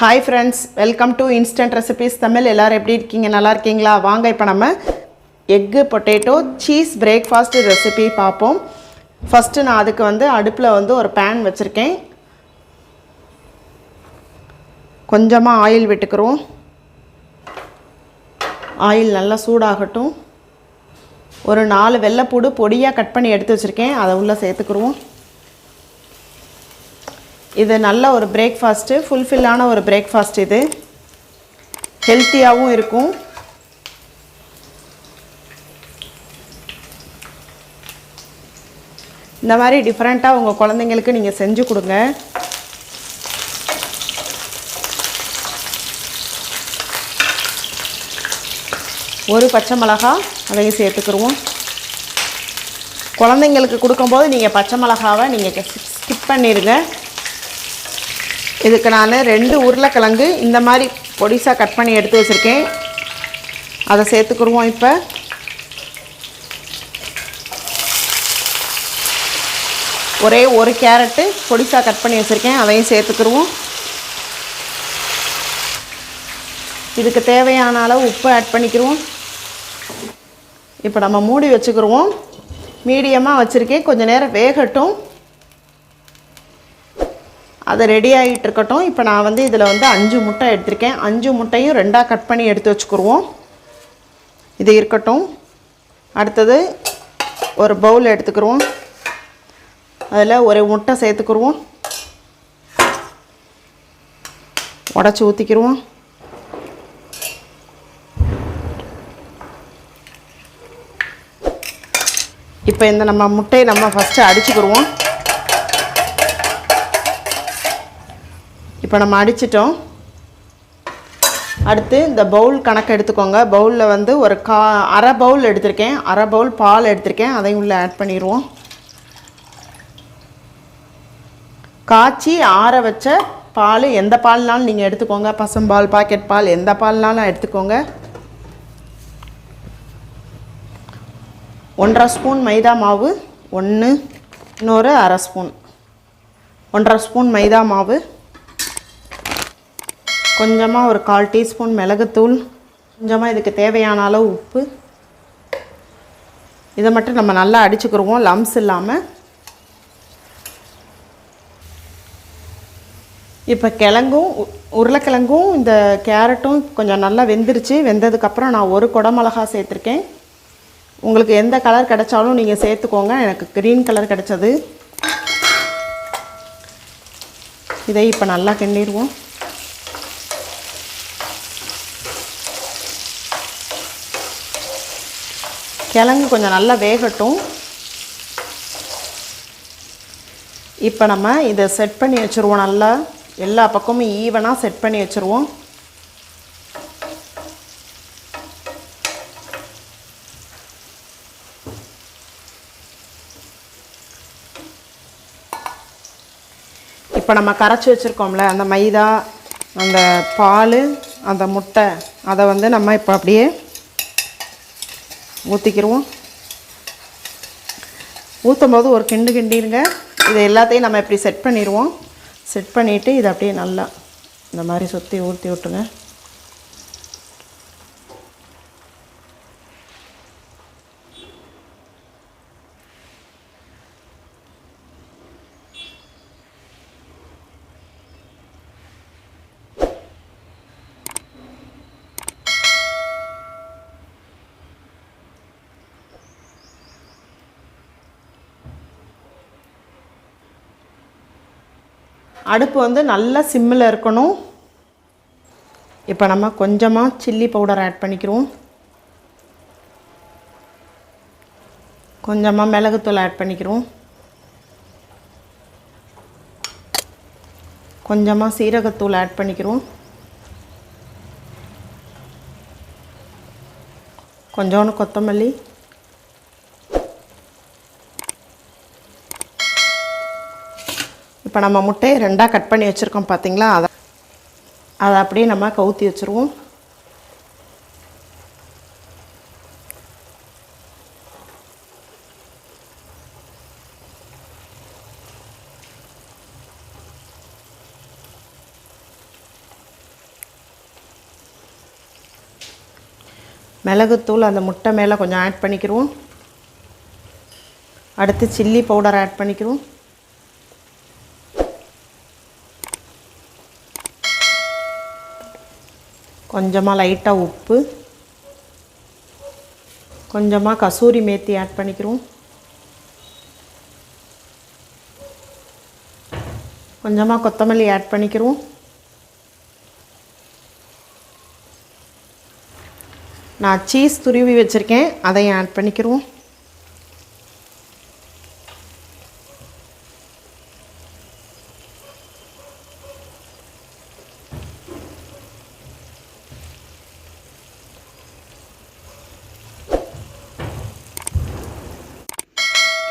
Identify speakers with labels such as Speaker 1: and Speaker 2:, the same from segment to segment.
Speaker 1: Hi friends, welcome to Instant Recipes Tamil. எல்லாரும் எப்படி இருக்கீங்க? நல்லா இருக்கீங்களா? வாங்க இப்போ நம்ம egg potato cheese breakfast recipe பாப்போம். First நான் அதுக்கு அடுப்புல ஒரு pan வச்சிருக்கேன். கொஞ்சமா ஆயில் விட்டுக்குறோம். ஆயில் நல்லா சூடாகட்டும். ஒரு 4 வெள்ளைப்பூடு பொடியா கட் பண்ணி எடுத்து வச்சிருக்கேன். அதை உள்ள சேர்த்துக்குறோம். இது நல்ல ஒரு பிரேக்ஃபாஸ்ட் ஃபுல்ஃபில்லான ஒரு பிரேக்ஃபாஸ்ட் இது ஹெல்த்தியாவும் இருக்கும் இந்த மாதிரி டிஃபரண்டா உங்க குழந்தைகளுக்கு நீங்க செஞ்சு கொடுங்க ஒரு பச்சை மிளகாய் அதையும் சேர்த்துக்குறோம் குழந்தைகளுக்கு கொடுக்கும்போது நீங்க பச்சை மிளகாவை நீங்க ஸ்கிப் பண்ணிருங்க இதுக்கு நான் 2 உருளைக்கிழங்கு இந்த மாதிரி பொடிசா கட் பண்ணி எடுத்து வச்சிருக்கேன் அதை சேர்த்துக்குறோம் இப்போ ஒரே ஒரு கேரட் பொடிசா கட் பண்ணி வச்சிருக்கேன் அதையும் சேர்த்துக்குறோம் இதுக்கு தேவையான அளவு உப்பு ஆட் பண்ணிக்குறோம் இப்போ நம்ம மூடி வச்சுக்குறோம் மீடியமா வச்சிருக்கேன் கொஞ்ச நேரம் வேகட்டும் அது ரெடி ஆயிட்டு இருக்கட்டும் இப்போ நான் இதுல 5 முட்டை எடுத்துர்க்கேன் 5 முட்டையும் ரெண்டா கட் பண்ணி எடுத்து வச்சுக்குறோம் இது இருக்கட்டும் அடுத்து ஒரு பவுல் எடுத்துக்குறோம் அதுல ஒரு முட்டை சேர்த்துக்குறோம் உடைச்சு ஊத்திக்குறோம் இப்போ இந்த நம்ம முட்டையை நம்ம ஃபர்ஸ்ட் அடிச்சுக்குறோம் இப்போ நம்ம அடிச்சிட்டோம் அடுத்து இந்த பவுல் கணக்கு எடுத்துக்கோங்க பவுல்ல ஒரு அரை பவுல் எடுத்துர்க்கேன் அரை பவுல் பால் எடுத்துர்க்கேன் அதையும் உள்ள ஆட் பண்ணிடுவோம் காச்சி ஆற வச்ச பால் எந்த பால்னாலும் நீங்க எடுத்துக்கோங்க பசம்பால் பாக்கெட் பால் எந்த பால்னாலும் எடுத்துக்கோங்க 1/2 ஸ்பூன் மைதா மாவு இன்னொரு அரை ஸ்பூன் 1/2 ஸ்பூன் மைதா மாவு கொஞ்சமா ஒரு 1/4 டீஸ்பூன் மிளகுத்தூள் கொஞ்சமா இதுக்கு தேவையான அளவு உப்பு இத மட்டும் நம்ம நல்லா அடிச்சுக்குறோம் லம்ஸ் இல்லாம இப்போ உருளைக்கிழங்கும் இந்த கேரட்டும் கொஞ்சம் நல்லா வெந்திருச்சு வெந்ததுக்கு அப்புறம் நான் ஒரு குடமிளகாய் சேர்த்திருக்கேன் உங்களுக்கு எந்த கலர் கிடைச்சாலும் நீங்க சேர்த்துக்கோங்க எனக்கு கிரீன் கலர் கிடைச்சது இதை இப்போ நல்லா கிண்டிடுவோம் கிழங்கு கொஞ்சம் நல்லா வேகட்டும் இப்போ நம்ம இத செட் பண்ணி வச்சிருவோம் நல்லா எல்லா பக்கமும் ஈவனா செட் பண்ணி வச்சிருவோம் இப்போ நம்ம கரைச்சு வச்சிருக்கோம்ல அந்த மைதா அந்த பால் அந்த முட்டை அதை நம்ம இப்போ அப்படியே ஊத்திக்கிறோம் ஊத்தும்போது ஒரு கிண்டிடுங்க இது எல்லாத்தையும் நம்ம இப்படி செட் பண்ணிடுவோம் செட் பண்ணிட்டு இத அப்படியே நல்லா இந்த மாதிரி சுத்தி ஊத்தி விட்டுங்க அடுப்பு நல்ல சிம்மில் இருக்கணும் இப்போ நம்ம கொஞ்சமா சில்லி பவுடர் ஆட் பண்ணிக்கிறோம் கொஞ்சமா மிளகுத்தூள் ஆட் பண்ணிக்கிறோம் கொஞ்சமா சீரகத்தூள் ஆட் பண்ணிக்கிறோம் கொஞ்சோண்டு கொத்தமல்லி இப்போ நம்ம முட்டையை ரெண்டா கட் பண்ணி வச்சிருக்கோம் பாத்தீங்களா அத அப்படியே நம்ம கவுத்தி வச்சிருவோம் மிளகுத்தூள் அந்த முட்டை மேலே கொஞ்சம் ஆட் பண்ணிக்கிறோம். அடுத்து சில்லி பவுடர் ஆட் பண்ணிக்கிறோம். கொஞ்சமாக லைட்டாக உப்பு, கொஞ்சமாக கசூரி மேத்தி ஆட் பண்ணிக்கிறோம். கொஞ்சமாக கொத்தமல்லி ஆட் பண்ணிக்கிறோம். நான் சீஸ் துருவி வச்சுருக்கேன், அதையும் ஆட் பண்ணிக்கிறோம்.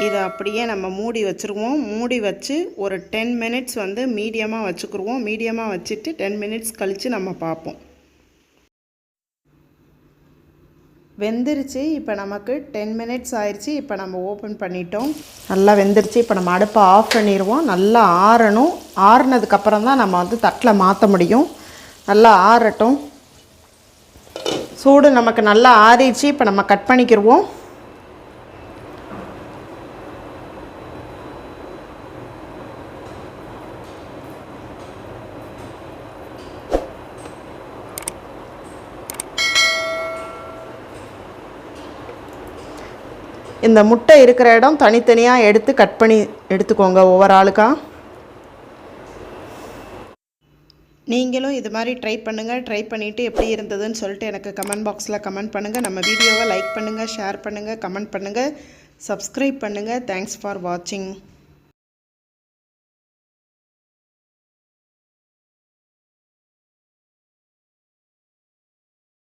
Speaker 1: இதை அப்படியே நம்ம மூடி வச்சுருவோம். மூடி வச்சு ஒரு 10 மினிட்ஸ் வந்து மீடியமாக வச்சுக்கிருவோம். மீடியமாக வச்சுட்டு 10 மினிட்ஸ் கழித்து நம்ம பார்ப்போம். வெந்துருச்சு. இப்போ நமக்கு 10 மினிட்ஸ் ஆயிடுச்சு. இப்போ நம்ம ஓப்பன் பண்ணிட்டோம். நல்லா வெந்துருச்சு. இப்போ நம்ம அடுப்பை ஆஃப் பண்ணிடுவோம். நல்லா ஆறணும். ஆறுனதுக்கப்புறம் தான் நம்ம வந்து தட்டில் மாற்ற முடியும். நல்லா ஆறட்டும். சூடு நமக்கு நல்லா ஆறிடுச்சு. இப்போ நம்ம கட் பண்ணிக்கிடுவோம். இந்த முட்டை இருக்கிற இடம் தனித்தனியாக எடுத்து கட் பண்ணி எடுத்துக்கோங்க ஒவ்வொரு ஆளுக்காக. நீங்களும் இது மாதிரி ட்ரை பண்ணுங்கள். ட்ரை பண்ணிவிட்டு எப்படி இருந்ததுன்னு சொல்லிட்டு எனக்கு கமெண்ட் பாக்ஸில் கமெண்ட் பண்ணுங்கள். நம்ம வீடியோவை லைக் பண்ணுங்கள், ஷேர் பண்ணுங்கள், கமெண்ட் பண்ணுங்கள், சப்ஸ்கிரைப் பண்ணுங்கள். தேங்க்ஸ் ஃபார் வாட்சிங்.